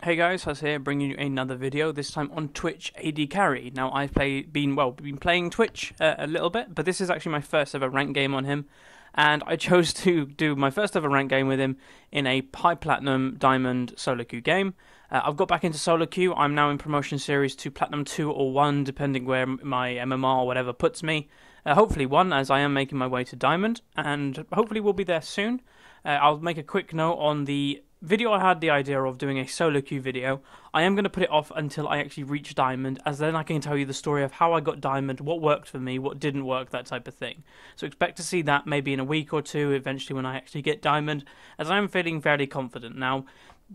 Hey guys, Huzz here, bringing you another video. This time on Twitch AD Carry. Now I've been playing Twitch a little bit, but this is actually my first ever rank game on him, and I chose to do my first ever rank game with him in a high platinum diamond SoloQ game. I've got back into SoloQ. I'm now in promotion series to platinum 2 or 1, depending where my MMR or whatever puts me. Hopefully 1, as I am making my way to diamond, and hopefully we'll be there soon. I'll make a quick note on the video. I had the idea of doing a solo queue video. I am going to put it off until I actually reach diamond, as then I can tell you the story of how I got diamond, what worked for me, what didn't work, that type of thing. So expect to see that maybe in a week or two, eventually when I actually get diamond, as I'm feeling fairly confident now.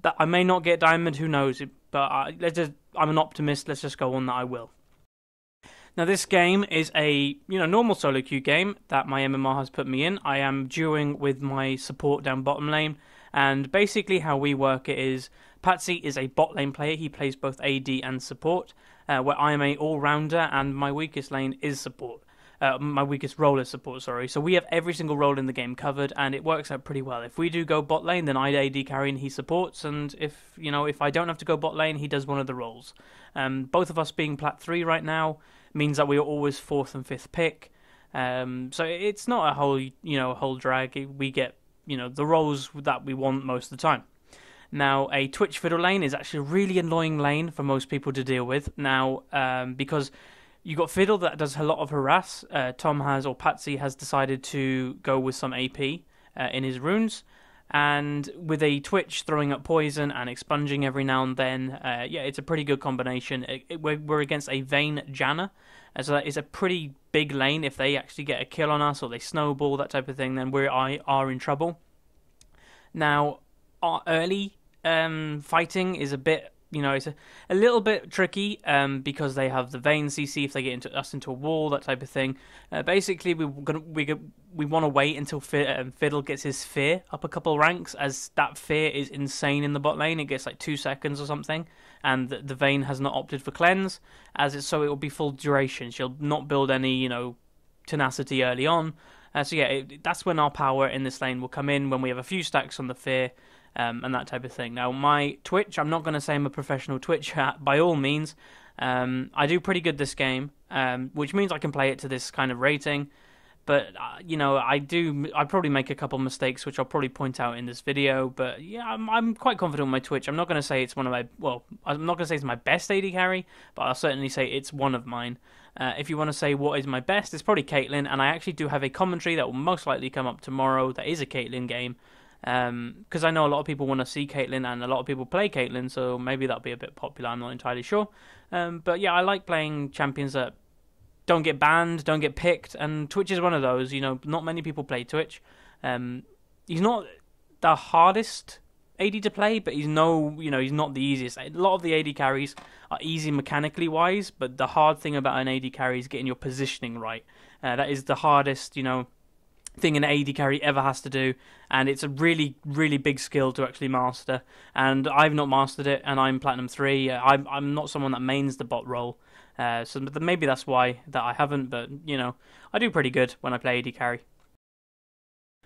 That I may not get diamond, who knows, but I'm an optimist, let's just go on that I will. Now this game is a normal solo queue game that my MMR has put me in. I am duoing with my support down bottom lane, and basically how we work it is Patsy is a bot lane player. He plays both AD and support, where I am a all-rounder and my weakest lane is support. My weakest role is support, sorry. So we have every single role in the game covered, and it works out pretty well. If we do go bot lane, then I AD carry and he supports, and if I don't have to go bot lane, he does one of the roles. Both of us being plat 3 right now means that we are always 4th and 5th pick. So it's not a whole drag. We get the roles that we want most of the time. Now, a Twitch fiddle lane is actually a really annoying lane for most people to deal with. Now, because you got fiddle that does a lot of harass. Patsy has decided to go with some AP in his runes, and with a Twitch throwing up poison and expunging every now and then, it's a pretty good combination. We're against a Vayne Janna, so that is a pretty big lane. If they actually get a kill on us or they snowball, that type of thing, then we are in trouble. Now, our early fighting is a bit, it's a little bit tricky because they have the Vayne CC if they get into a wall, that type of thing. Basically, we want to wait until Fiddle gets his fear up a couple ranks, as that fear is insane in the bot lane. It gets like 2 seconds or something, and the Vayne has not opted for cleanse, so it will be full duration. She'll not build any tenacity early on. That's when our power in this lane will come in, when we have a few stacks on the fear. And that type of thing. Now, my Twitch, I'm not going to say I'm a professional Twitch by all means. I do pretty good this game, which means I can play it to this kind of rating. But, I probably make a couple mistakes, which I'll probably point out in this video. But, yeah, I'm quite confident with my Twitch. I'm not going to say it's I'm not going to say it's my best AD carry, but I'll certainly say it's one of mine. If you want to say what is my best, it's probably Caitlyn, and I actually do have a commentary that will most likely come up tomorrow that is a Caitlyn game. Because I know a lot of people want to see Caitlyn and a lot of people play Caitlyn, so maybe that'll be a bit popular, I'm not entirely sure. But yeah, I like playing champions that don't get banned, don't get picked, and Twitch is one of those. Not many people play Twitch. He's not the hardest AD to play, but he's not the easiest. A lot of the AD carries are easy mechanically wise, but the hard thing about an AD carry is getting your positioning right. That is the hardest, thing an AD carry ever has to do, and it's a really, really big skill to actually master, and I've not mastered it, and I'm platinum 3. I'm not someone that mains the bot role, so maybe that's why that I haven't, but I do pretty good when I play AD carry.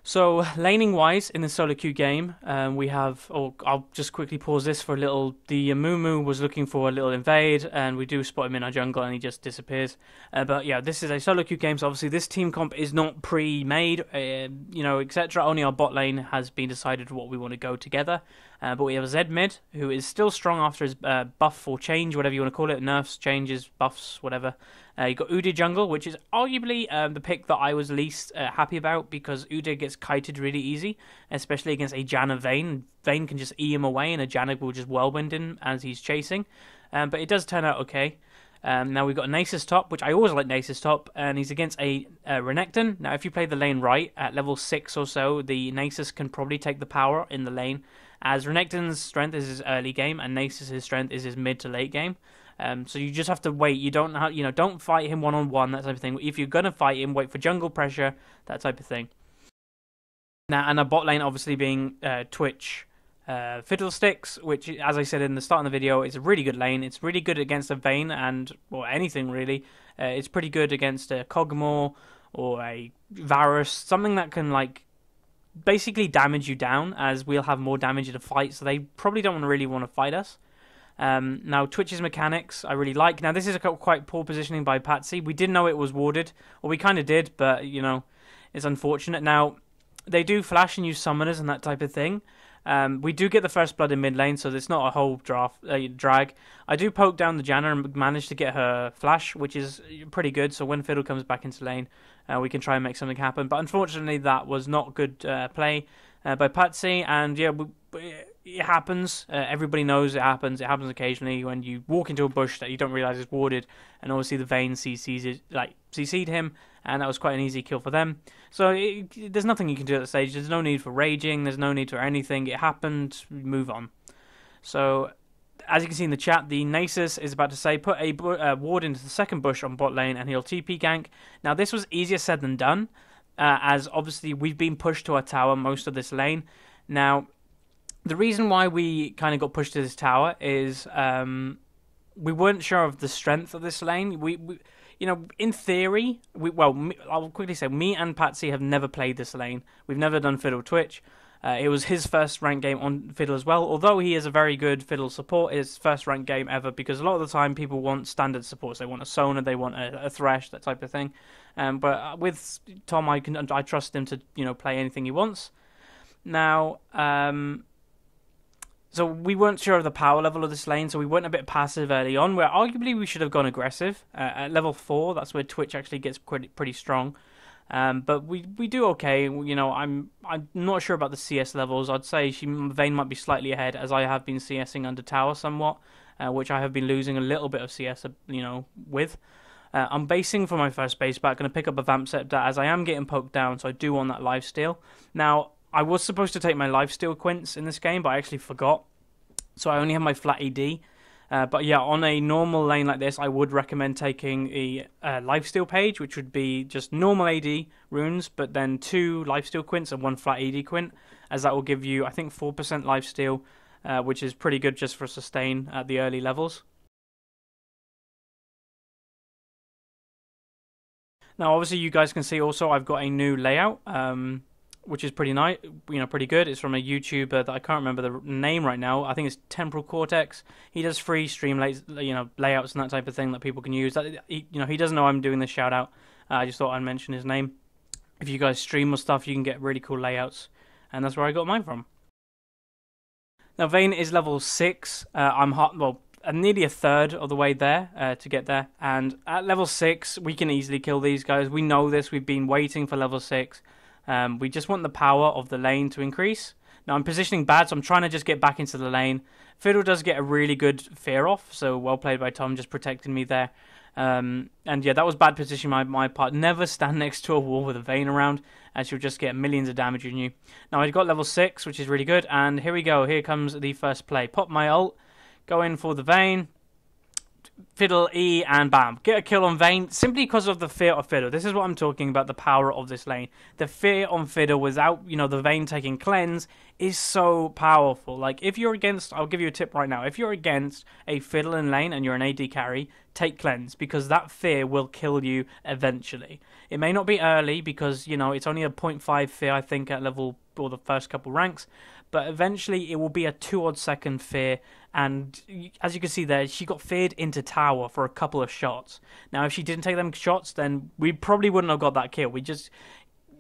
So, laning wise, in the solo queue game, we have, I'll just quickly pause this for a little. The Mumu was looking for a little invade, and we do spot him in our jungle, and he just disappears. But yeah, this is a solo queue game, so obviously this team comp is not pre-made, etc. Only our bot lane has been decided what we want to go together. But we have a Zed mid, who is still strong after his buff or change, whatever you want to call it, nerfs, changes, buffs, whatever. You got Udyr jungle, which is arguably the pick that I was least happy about, because Udyr gets kited really easy, especially against a Janna Vayne. Vayne can just E him away, and a Janna will just whirlwind him as he's chasing. But it does turn out okay. Now we've got a Nasus top, which I always like Nasus top, and he's against a Renekton. Now if you play the lane right, at level 6 or so, the Nasus can probably take the power in the lane, as Renekton's strength is his early game, and Nasus' strength is his mid to late game. So you just have to wait. You don't don't fight him one-on-one, that type of thing. If you're gonna fight him, wait for jungle pressure, that type of thing. Now, and a bot lane obviously being Twitch Fiddlesticks, which, as I said in the start of the video, is a really good lane. It's really good against a Vayne and anything really. It's pretty good against a Kog'Maw or a Varus, something that can basically damage you down, as we'll have more damage in a fight. So they probably don't really want to fight us. Now, Twitch's mechanics I really like. Now, this is a quite poor positioning by Patsy. We didn't know it was warded, or we kind of did, but, you know, it's unfortunate. Now, they do flash and use summoners and that type of thing. We do get the first blood in mid lane, so it's not a whole drag. I do poke down the Janna and manage to get her flash, which is pretty good. So when Fiddle comes back into lane, we can try and make something happen. But unfortunately, that was not good play by Patsy. And yeah, it happens. Everybody knows it happens. It happens occasionally when you walk into a bush that you don't realize is warded, and obviously the Vayne CC'd him, and that was quite an easy kill for them. So there's nothing you can do at the stage. There's no need for raging. There's no need for anything. It happened. Move on. So as you can see in the chat, the Nasus is about to say, put a ward into the second bush on bot lane and he'll TP gank. Now this was easier said than done, as obviously we've been pushed to our tower most of this lane. Now, the reason why we kind of got pushed to this tower is we weren't sure of the strength of this lane. We you know, in theory, I'll quickly say, me and Patsy have never played this lane. We've never done Fiddle Twitch. It was his first ranked game on Fiddle as well, although he is a very good Fiddle support. His first ranked game ever, because a lot of the time people want standard supports. They want a Sona, they want a Thresh, that type of thing. But with Tom, I trust him to, you know, play anything he wants. Now, so we weren't sure of the power level of this lane, so we went a bit passive early on, where arguably we should have gone aggressive. At level 4, that's where Twitch actually gets pretty strong. But we do okay. You know, I'm not sure about the CS levels. I'd say Vayne might be slightly ahead, as I have been CSing under tower somewhat, which I have been losing a little bit of CS, you know, with. I'm basing for my first base back, going to pick up a Vamp Scepter, as I am getting poked down, so I do want that lifesteal. Now, I was supposed to take my lifesteal quints in this game, but I actually forgot, so I only have my flat ED. But yeah, on a normal lane like this, I would recommend taking a lifesteal page, which would be just normal AD runes, but then 2 lifesteal quints and 1 flat AD quint, as that will give you, I think, 4% lifesteal, which is pretty good just for sustain at the early levels. Now, obviously, you guys can see also I've got a new layout, which is pretty nice, you know, pretty good. It's from a YouTuber that I can't remember the name right now. I think it's Temporal Cortex. He does free stream layouts and that type of thing that people can use. He doesn't know I'm doing this shout out. I just thought I'd mention his name. If you guys stream or stuff, you can get really cool layouts, and that's where I got mine from. Now, Vayne is level 6. I'm nearly a third of the way there to get there, and at level 6, we can easily kill these guys. We know this. We've been waiting for level 6. We just want the power of the lane to increase. Now, I'm positioning bad, so I'm trying to just get back into the lane. Fiddle does get a really good fear off, so well played by Tom, just protecting me there. And yeah, that was bad position on my part. Never stand next to a wall with a Vayne around, as you'll just get millions of damage on you. Now, I've got level 6, which is really good, and here we go. Here comes the first play. Pop my ult, go in for the Vayne. Fiddle E and bam, get a kill on Vayne simply because of the fear of Fiddle. This is what I'm talking about, the power of this lane. The fear on Fiddle without, you know, the Vayne taking cleanse is so powerful. Like, if you're against, I'll give you a tip right now, if you're against a Fiddle in lane and you're an AD carry, take cleanse, because that fear will kill you eventually. It may not be early because, you know, it's only a 0.5 fear, I think, at level, or the first couple ranks, but eventually it will be a 2-odd second fear. And as you can see there, she got feared into tower for a couple of shots. Now, if she didn't take them shots, then we probably wouldn't have got that kill. We just,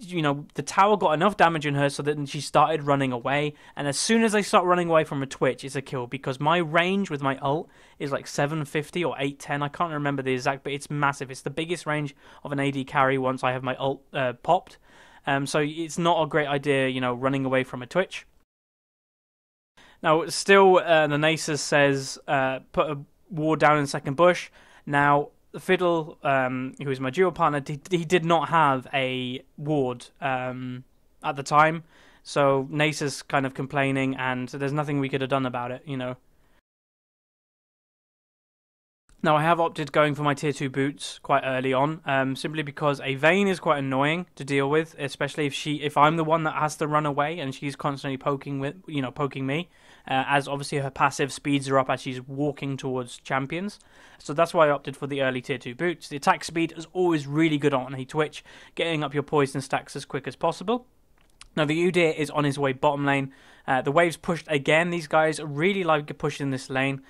you know, the tower got enough damage in her so that she started running away. And as soon as I start running away from a Twitch, it's a kill, because my range with my ult is like 750 or 810. I can't remember the exact, but it's massive. It's the biggest range of an AD carry once I have my ult popped. So it's not a great idea, you know, running away from a Twitch. Now, still, the Nasus says, put a ward down in second bush. Now, Fiddle, who is my duo partner, he did not have a ward at the time. So, Nasus kind of complaining, and there's nothing we could have done about it, you know. Now, I have opted going for my tier 2 boots quite early on, simply because a Vayne is quite annoying to deal with, especially if I'm the one that has to run away and she's constantly poking me, as obviously her passive speeds her up as she's walking towards champions. So that's why I opted for the early tier 2 boots. The attack speed is always really good on a Twitch, getting up your poison stacks as quick as possible. Now, the Udyr is on his way bottom lane, The waves pushed again. These guys really like pushing this lane.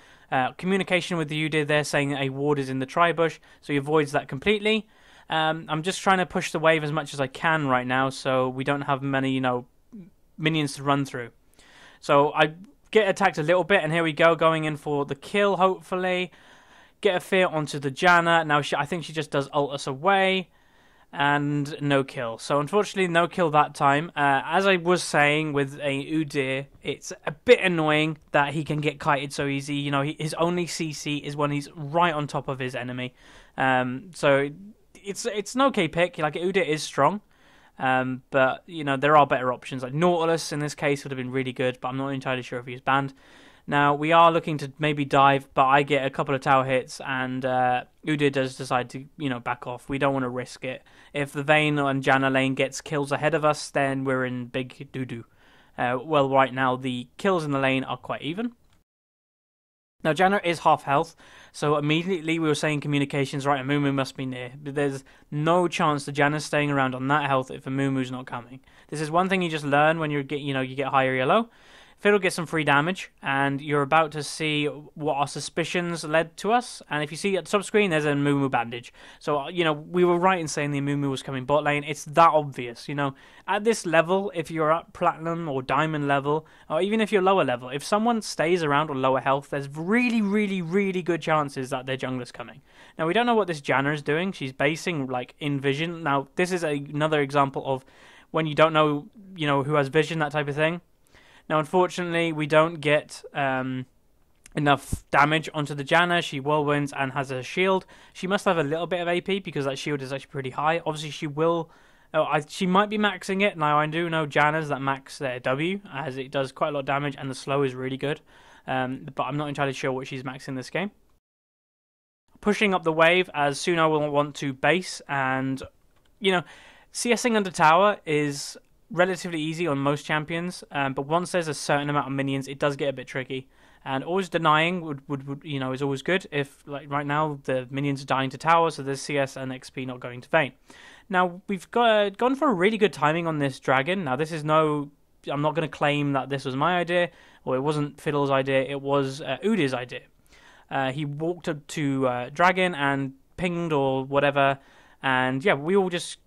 Communication with the Udyr there saying that a ward is in the tri-bush, so he avoids that completely. I'm just trying to push the wave as much as I can right now, so we don't have many, minions to run through. So I get attacked a little bit, and here we go, going in for the kill, hopefully. Get a fear onto the Janna. Now, I think she just does ult us away, and no kill. So, unfortunately, no kill that time. As I was saying with a Udyr, it's a bit annoying that he can get kited so easy. His only CC is when he's right on top of his enemy. So, it's an okay pick. Like, Udyr is strong. But, there are better options. Like Nautilus, in this case, would have been really good, but I'm not entirely sure if he's banned. Now, we are looking to maybe dive, but I get a couple of tower hits, and Udyr does decide to, back off. We don't want to risk it. If the Vayne and Janna lane gets kills ahead of us, then we're in big doo-doo. Well, right now, the kills in the lane are quite even. Now, Janna is half health, so immediately we were saying communications, right, Amumu must be near. But there's no chance that Janna's staying around on that health if Amumu's not coming. This is one thing you just learn when you get high or yellow. Fiddle gets some free damage, and you're about to see what our suspicions led to us. And if you see at the top screen, there's a Amumu bandage. So, we were right in saying the Amumu was coming bot lane. It's that obvious, At this level, if you're at platinum or diamond level, or even if you're lower level, if someone stays around on lower health, there's really, really, really good chances that their jungler's coming. Now, we don't know what this Janna is doing. She's basing, in vision. Now, this is another example of when you don't know, who has vision, that type of thing. Now, unfortunately, we don't get enough damage onto the Janna. She whirlwinds and has a shield. She must have a little bit of AP because that shield is actually pretty high. Obviously, she will... she might be maxing it. Now, I do know Jannas that max their W, as it does quite a lot of damage, and the slow is really good. But I'm not entirely sure what she's maxing this game. Pushing up the wave, as Suno will want to base, and, CSing under tower is relatively easy on most champions, but once there's a certain amount of minions, it does get a bit tricky. And always denying would is always good. If right now the minions are dying to tower, so there's CS and XP not going to Vayne. Now we've gone for a really good timing on this dragon. Now this is I'm not going to claim that this was my idea or it wasn't Fiddle's idea. It was Udyr's idea. He walked up to dragon and pinged or whatever. And yeah, we all just,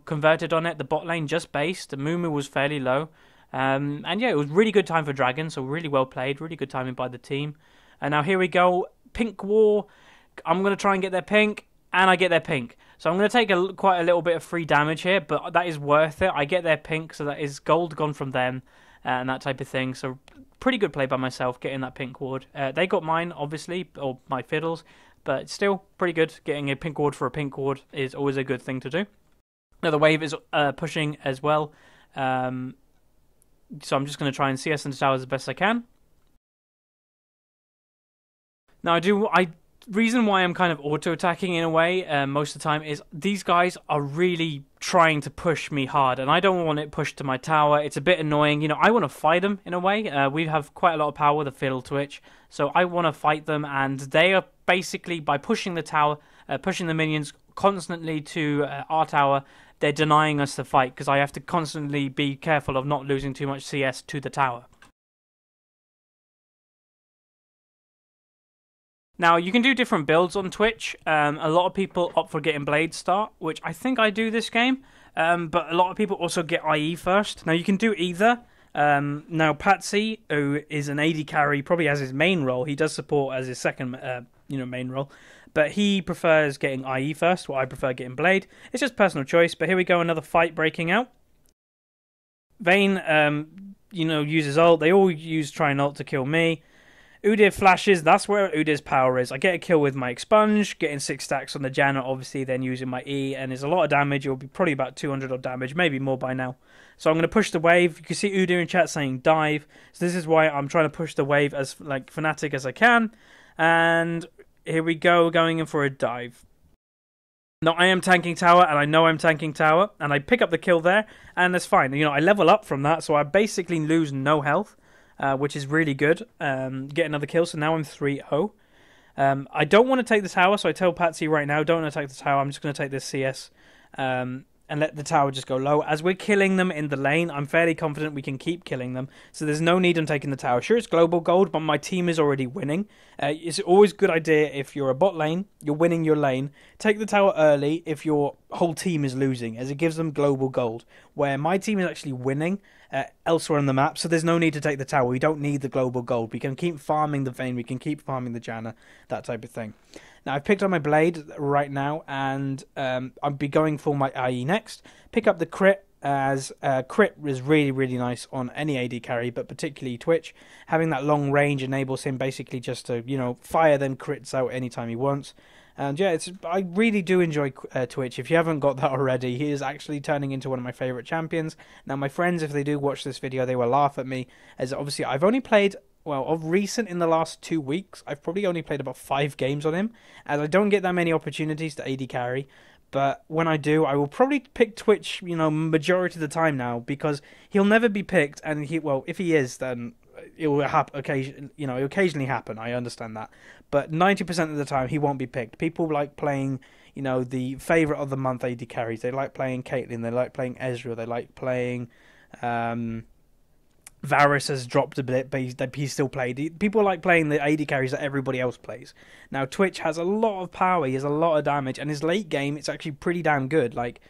converted on it. The bot lane just based. The Mumu was fairly low. And yeah, it was really good time for Dragon, so really well played. Really good timing by the team. And now here we go. Pink war. I'm going to try and get their pink, and I get their pink. So I'm going to take quite a little bit of free damage here, but that is worth it. I get their pink, so that is gold gone from them, and that type of thing. So pretty good play by myself, getting that pink ward. They got mine, obviously, or my Fiddles. But still, pretty good. Getting a pink ward for a pink ward is always a good thing to do. Now, the wave is pushing as well. So I'm just going to try and CS into towers as best I can. Now, reason why I'm kind of auto-attacking in a way most of the time is these guys are really trying to push me hard, and I don't want it pushed to my tower. It's a bit annoying. I want to fight them in a way. We have quite a lot of power with the Fiddle Twitch, so I want to fight them, and they are basically, by pushing the tower, pushing the minions constantly to our tower, they're denying us the fight, because I have to constantly be careful of not losing too much CS to the tower. Now, you can do different builds on Twitch. A lot of people opt for getting Blade start, which I think I do this game. But a lot of people also get IE first. Now, you can do either. Now, Patsy, who is an AD carry, probably has his main role. He does support as his second, main role. But he prefers getting IE first, while I prefer getting Blade. It's just personal choice. But here we go, another fight breaking out. Vayne, uses ult. They all use try and ult to kill me. Udyr flashes, that's where Udyr's power is. I get a kill with my Expunge, getting 6 stacks on the Janna, obviously, then using my E, and there's a lot of damage. It will be probably about 200 odd damage, maybe more by now. So I'm going to push the wave. You can see Udyr in chat saying dive. So this is why I'm trying to push the wave as fanatic as I can. And here we go, going in for a dive. Now, I am tanking tower, and I know I'm tanking tower, and I pick up the kill there, and that's fine. I level up from that, so I basically lose no health. Which is really good. Get another kill, so now I'm 3-0. I don't want to take the tower, so I tell Patsy right now, don't attack the tower, I'm just going to take this CS. And and let the tower just go low. As we're killing them in the lane, I'm fairly confident we can keep killing them. So there's no need in taking the tower. Sure, it's global gold, but my team is already winning. It's always a good idea if you're a bot lane, you're winning your lane, take the tower early if your whole team is losing, as it gives them global gold. Where my team is actually winning elsewhere on the map, so there's no need to take the tower. We don't need the global gold. We can keep farming the Vayne, we can keep farming the Janna, that type of thing. Now, I've picked up my blade right now, and I'll be going for my IE next. Pick up the crit, as crit is really, really nice on any AD carry, but particularly Twitch. Having that long range enables him basically just to, fire them crits out anytime he wants. And yeah, I really do enjoy Twitch. If you haven't got that already, he is actually turning into one of my favourite champions. Now, my friends, if they do watch this video, they will laugh at me, as obviously I've only played... Well, of recent, in the last 2 weeks, I've probably only played about 5 games on him, as I don't get that many opportunities to AD carry. But when I do, I will probably pick Twitch, majority of the time now, because he'll never be picked, and if he is, then it will it'll occasionally happen. I understand that, but 90% of the time he won't be picked. People like playing, the favorite of the month AD carries. They like playing Caitlyn. They like playing Ezreal. They like playing. Varus has dropped a bit, but he's still played. People like playing the AD carries that everybody else plays. Now, Twitch has a lot of power, he has a lot of damage, and his late game, it's actually pretty damn good. Like,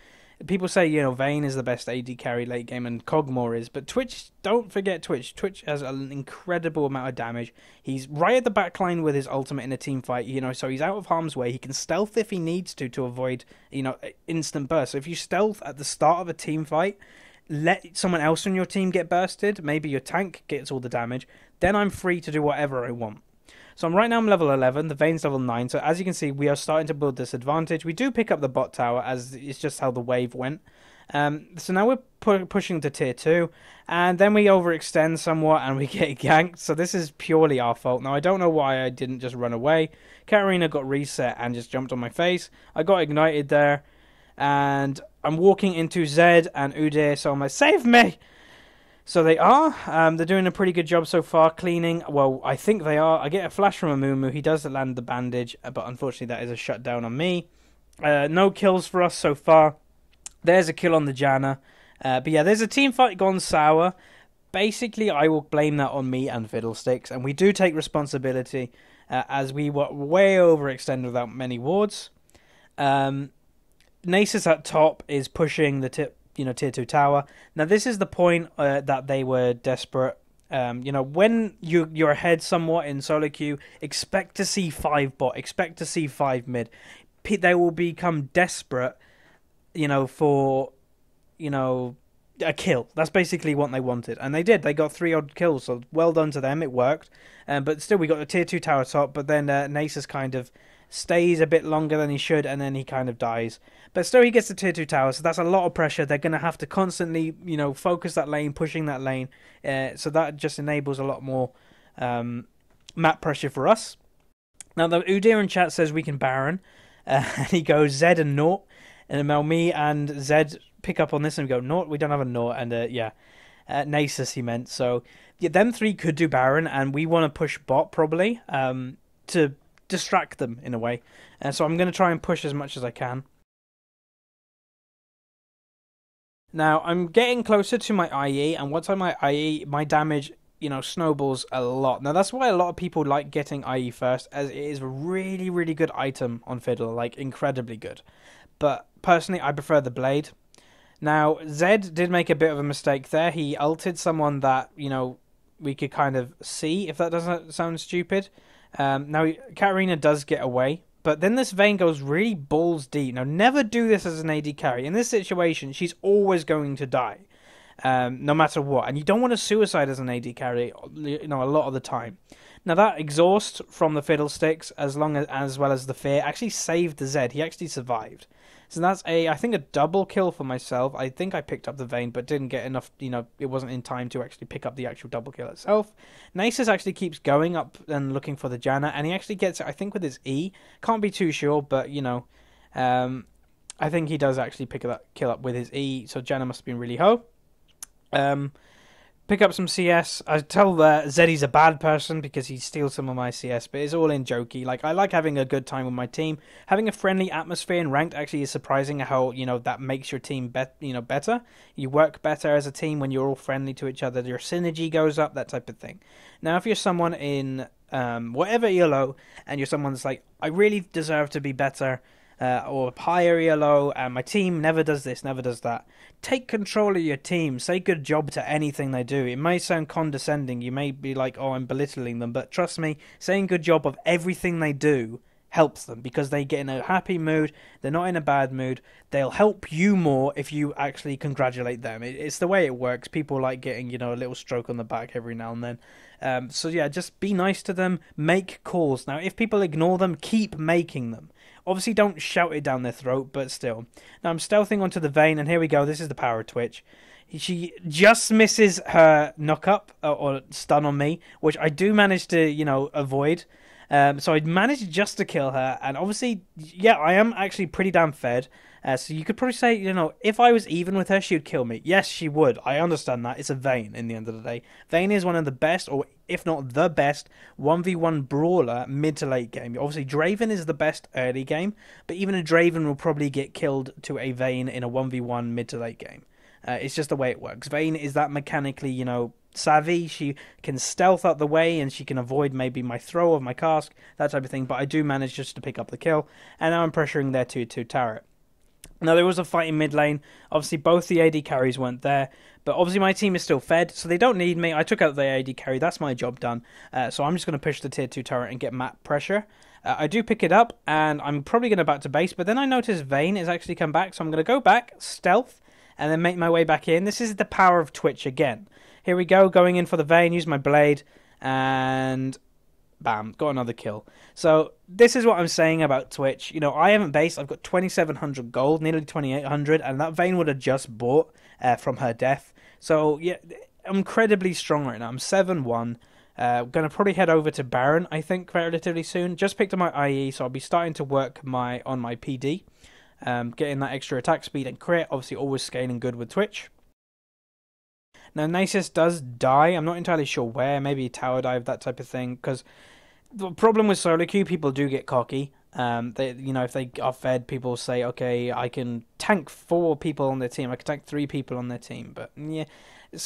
people say, Vayne is the best AD carry late game, and Kog'Maw is, but Twitch, don't forget Twitch. Twitch has an incredible amount of damage. He's right at the back line with his ultimate in a team fight, so he's out of harm's way. He can stealth if he needs to avoid, instant burst. So if you stealth at the start of a team fight, let someone else on your team get bursted, maybe your tank gets all the damage, then I'm free to do whatever I want. So right now I'm level 11, the Vayne's level 9, so as you can see, we are starting to build this advantage. We do pick up the bot tower, as it's just how the wave went. So now we're pushing to tier 2, and then we overextend somewhat and we get ganked, so this is purely our fault. Now I don't know why I didn't just run away. Katarina got reset and just jumped on my face. I got ignited there, and I'm walking into Zed and Udyr, so I'm like, save me! So they are. They're doing a pretty good job so far, cleaning. Well, I think they are. I get a flash from Amumu. He does land the bandage, but unfortunately that is a shutdown on me. No kills for us so far. There's a kill on the Janna. But yeah, there's a team fight gone sour. Basically, I will blame that on me and Fiddlesticks, and we do take responsibility, as we were way overextended without many wards. Nasus at top is pushing the tier 2 tower. Now this is the point that they were desperate. When you're ahead somewhat in SoloQ, expect to see 5 bot, expect to see 5 mid. They will become desperate, for a kill. That's basically what they wanted, and they did. They got 3 odd kills, so well done to them. It worked, but still we got the tier 2 tower top. But then Nasus kind of stays a bit longer than he should, and then he kind of dies. But still, he gets the tier 2 tower, so that's a lot of pressure. They're going to have to constantly, focus that lane, pushing that lane. So that just enables a lot more map pressure for us. Now, the Udyr in chat says we can Baron. And he goes Zed and Naught. And now me and Zed pick up on this and go, Naught, we don't have a Naught. And Nasus he meant. So yeah, them 3 could do Baron, and we want to push bot probably to distract them in a way. So I'm going to try and push as much as I can. Now, I'm getting closer to my IE, and once I'm at IE, my damage, snowballs a lot. Now, that's why a lot of people like getting IE first, as it is a really, really good item on Fiddle, like, incredibly good. But, personally, I prefer the Blade. Now, Zed did make a bit of a mistake there. He ulted someone that, we could kind of see, if that doesn't sound stupid. Now, Katarina does get away, but then this Vayne goes really balls deep. Now, never do this as an AD carry. In this situation, she's always going to die, no matter what. And you don't want to suicide as an AD carry, a lot of the time. Now, that exhaust from the Fiddlesticks, as well as the fear, actually saved the Zed. He actually survived. So that's I think a double kill for myself. I think I picked up the Vayne, but didn't get enough, it wasn't in time to actually pick up the actual double kill itself. Nasus actually keeps going up and looking for the Janna, and he actually gets it, I think, with his E. Can't be too sure, but, I think he does actually pick that kill up with his E, so Janna must have been really ho. pick up some CS. I tell Zeddy's a bad person because he steals some of my CS, but it's all in jokey. Like, I like having a good time with my team. Having a friendly atmosphere in ranked actually is surprising how, that makes your team better. You work better as a team when you're all friendly to each other. Your synergy goes up, that type of thing. Now, if you're someone in whatever ELO and you're someone that's like, I really deserve to be better, or higher ELO, and my team never does this, never does that. Take control of your team. Say good job to anything they do. It may sound condescending. You may be like, oh, I'm belittling them. But trust me, saying good job of everything they do helps them because they get in a happy mood. They're not in a bad mood. They'll help you more if you actually congratulate them. It's the way it works. People like getting, a little stroke on the back every now and then. So yeah, just be nice to them. Make calls. Now, if people ignore them, keep making them. Obviously, don't shout it down their throat, but still. Now, I'm stealthing onto the Vayne, and here we go. This is the power of Twitch. She just misses her knock-up or stun on me, which I do manage to, avoid. So I managed just to kill her, and obviously, yeah, I am actually pretty damn fed. So you could probably say, if I was even with her, she would kill me. Yes, she would. I understand that. It's a Vayne in the end of the day. Vayne is one of the best, or if not the best, 1v1 brawler mid to late game. Obviously, Draven is the best early game, but even a Draven will probably get killed to a Vayne in a 1v1 mid to late game. It's just the way it works. Vayne is that mechanically, savvy. She can stealth out the way and she can avoid maybe my throw of my cask, that type of thing, but I do manage just to pick up the kill, and now I'm pressuring their 2-2 turret. Now, there was a fight in mid lane. Obviously, both the AD carries weren't there, but obviously my team is still fed, so they don't need me. I took out the AD carry. That's my job done. So I'm just going to push the tier 2 turret and get map pressure. I do pick it up, and I'm probably going to back to base, but then I notice Vayne has actually come back, so I'm going to go back, stealth, and then make my way back in. This is the power of Twitch again. Here we go, going in for the Vayne, use my blade, and bam, got another kill. So this is what I'm saying about Twitch. I haven't based. I've got 2,700 gold, nearly 2,800, and that Vayne would have just bought from her death. So yeah, I'm incredibly strong right now. I'm 7-1. Going to probably head over to Baron, I think, relatively soon. Just picked up my IE, so I'll be starting to work on my PD. Getting that extra attack speed and crit. Obviously, always scaling good with Twitch. Now, Nasus does die. I'm not entirely sure where. Maybe tower dive, that type of thing. Because the problem with SoloQ, people do get cocky. If they are fed, people say, okay, I can tank 4 people on their team. I can tank 3 people on their team. But yeah,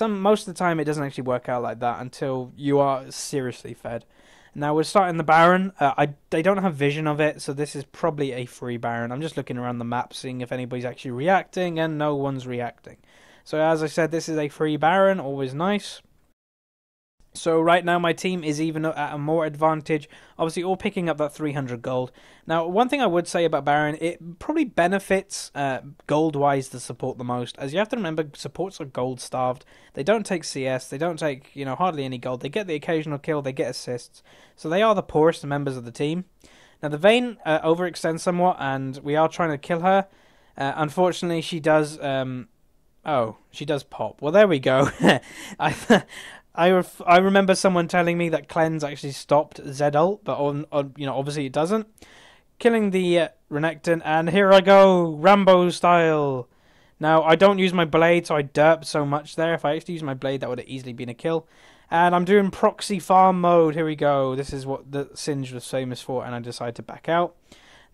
most of the time, it doesn't actually work out like that until you are seriously fed. Now, we're starting the Baron. They don't have vision of it, so this is probably a free Baron. I'm just looking around the map, seeing if anybody's actually reacting, and no one's reacting. So as I said, this is a free Baron, always nice. So right now my team is even at a more advantage, obviously all picking up that 300 gold. Now, one thing I would say about Baron, it probably benefits gold-wise the support the most, as you have to remember supports are gold-starved. They don't take CS, they don't take hardly any gold. They get the occasional kill, they get assists, so they are the poorest members of the team. Now the Vayne overextends somewhat, and we are trying to kill her. Unfortunately, she does. She does pop. Well, there we go. I remember someone telling me that cleanse actually stopped Zed ult, but obviously it doesn't. Killing the Renekton, and here I go, Rambo style. Now, I don't use my blade, so I derp so much there. If I actually used my blade, that would have easily been a kill. And I'm doing proxy farm mode. Here we go. This is what the Singe was famous for, and I decide to back out.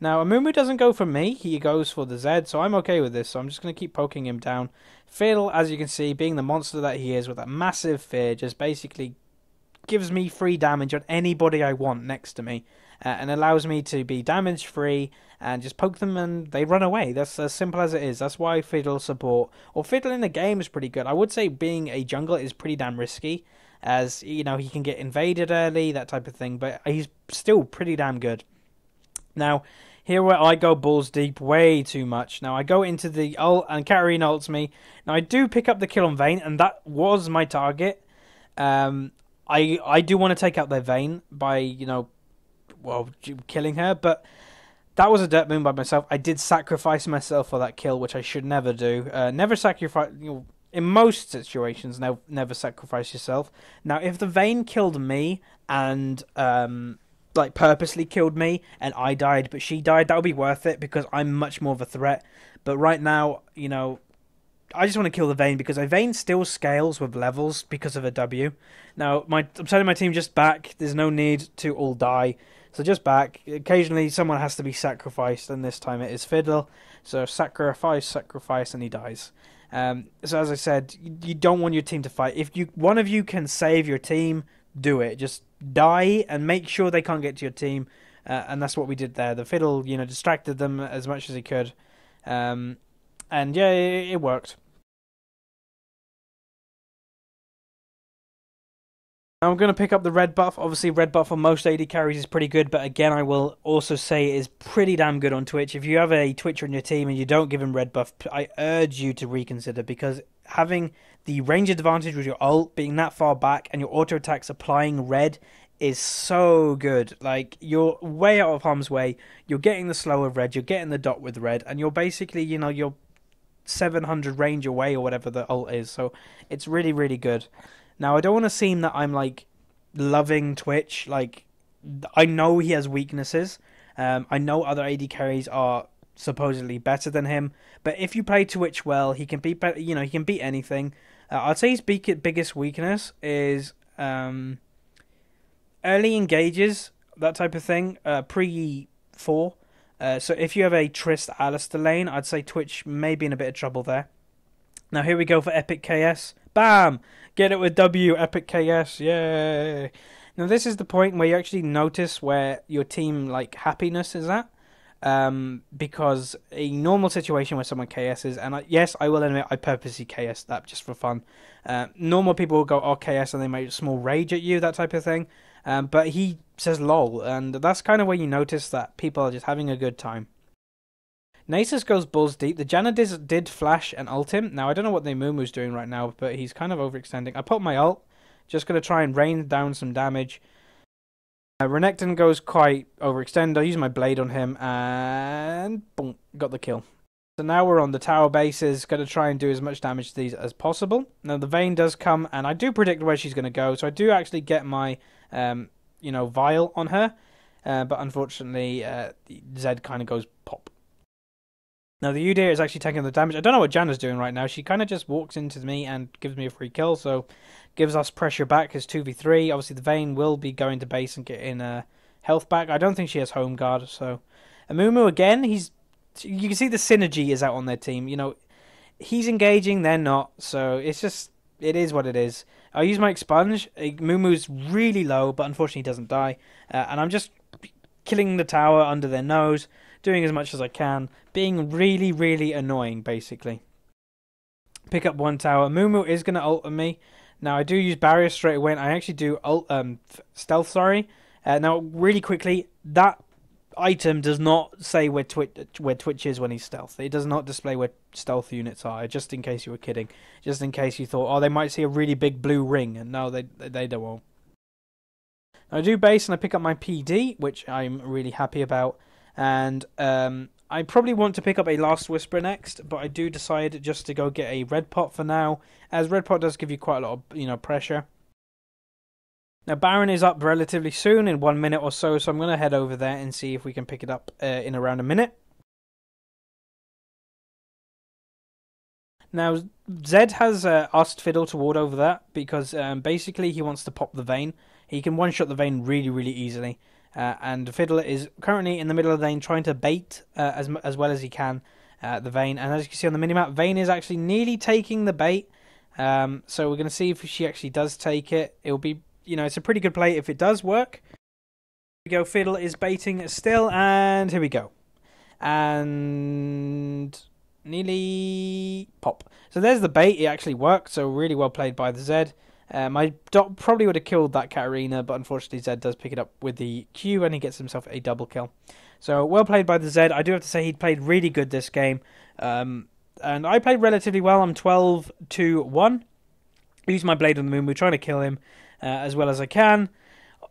Now, Amumu doesn't go for me. He goes for the Zed, so I'm okay with this. So I'm just going to keep poking him down. Fiddle, as you can see, being the monster that he is with that massive fear, just basically gives me free damage on anybody I want next to me. And allows me to be damage-free and just poke them and they run away. That's as simple as it is. That's why Fiddle support, or Fiddle in the game, is pretty good. I would say being a jungler is pretty damn risky, as, he can get invaded early, that type of thing. But he's still pretty damn good. Now, here where I go balls deep way too much. Now I go into the ult and Katarina ults me. Now I do pick up the kill on Vayne, and that was my target. I do want to take out their Vayne by, killing her, but that was a dirt moon by myself. I did sacrifice myself for that kill, which I should never do. Never sacrifice, in most situations, never sacrifice yourself. Now if the Vayne killed me and purposely killed me and I died but she died, that would be worth it because I'm much more of a threat. But right now, I just want to kill the Vayne because a Vayne still scales with levels because of a W. Now, I'm telling my team just back. There's no need to all die. So just back. Occasionally, someone has to be sacrificed, and this time it is Fiddle. So sacrifice, and he dies. So as I said, you don't want your team to fight. If one of you can save your team, do it. Just die and make sure they can't get to your team. And that's what we did there. The Fiddle, distracted them as much as he could. And yeah, it worked. I'm going to pick up the red buff. Obviously, red buff on most AD carries is pretty good, but again, I will also say it is pretty damn good on Twitch. If you have a Twitcher in your team and you don't give him red buff, I urge you to reconsider, because having the range advantage with your ult being that far back and your auto attacks applying red is so good. Like, you're way out of harm's way, you're getting the slow of red, you're getting the dot with red, and you're basically, you're 700 range away or whatever the ult is, so it's really, really good. Now, I don't want to seem that I'm, loving Twitch. I know he has weaknesses. I know other AD carries are supposedly better than him. But if you play Twitch well, he can beat, he can beat anything. I'd say his biggest weakness is early engages, that type of thing, pre-4. So if you have a Trist Alistair lane, I'd say Twitch may be in a bit of trouble there. Now, here we go for Epic KS. Bam! Get it with W, Epic KS, yay! Now, this is the point where you actually notice where your team, happiness is at. Because a normal situation where someone KS's, and yes, I will admit, I purposely KS that just for fun. Normal people will go, KS, and they might small rage at you, that type of thing. But he says lol, and that's kind of where you notice that people are just having a good time. Nasus goes balls deep. The Janna did flash and ult him. Now, I don't know what the Mumu's doing right now, but he's kind of overextending. I put my ult. Just going to try and rain down some damage. Renekton goes quite overextended. I use my blade on him, and boom, got the kill. So now we're on the tower bases. Going to try and do as much damage to these as possible. Now, the Vayne does come, and I do predict where she's going to go. So I do actually get my, vial on her. But unfortunately, Zed kind of goes pop. Now, the Udyr is actually taking the damage. I don't know what Janna's doing right now. She kind of just walks into me and gives me a free kill, so gives us pressure back as 2v3. Obviously, the Vayne will be going to base and getting health back. I don't think she has home guard, so... Amumu, again, you can see the synergy is out on their team. He's engaging, they're not, so it is what it is. I use my expunge. Mumu's really low, but unfortunately he doesn't die. And I'm just killing the tower under their nose, doing as much as I can, being really, really annoying, basically. Pick up one tower. Mumu is going to ult on me. Now, I do use barrier straight away, and I actually do stealth, now, really quickly, that item does not say where Twitch is when he's stealth. It does not display where stealth units are, just in case you were kidding. Just in case you thought, they might see a really big blue ring, and no, they don't. I do base, and I pick up my PD, which I'm really happy about. And I probably want to pick up a Last Whisper next, but I do decide just to go get a red pot for now, as red pot does give you quite a lot of pressure. Now, Baron is up relatively soon, in 1 minute or so, so I'm going to head over there and see if we can pick it up in around a minute. Now, Zed has asked Fiddle to ward over that, because basically he wants to pop the Vayne. He can one-shot the Vayne really, really easily. And Fiddle is currently in the middle of the lane trying to bait as well as he can the Vayne. And as you can see on the minimap, Vayne is actually nearly taking the bait. So we're going to see if she actually does take it. It'll be, it's a pretty good play if it does work. Here we go, Fiddle is baiting still, and here we go. And nearly pop. So there's the bait. It actually worked, so really well played by the Zed. My dot probably would have killed that Katarina, but unfortunately Zed does pick it up with the Q and he gets himself a double kill. So well played by the Zed. I do have to say he played really good this game. And I played relatively well. I'm 12-1. I use my blade on the moon. We're trying to kill him as well as I can.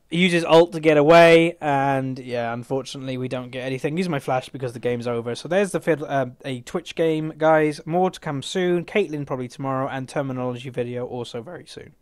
He uses ult to get away, and yeah, unfortunately we don't get anything. Use my flash because the game's over. So there's the a Twitch game, guys. More to come soon. Caitlyn probably tomorrow, and terminology video also very soon.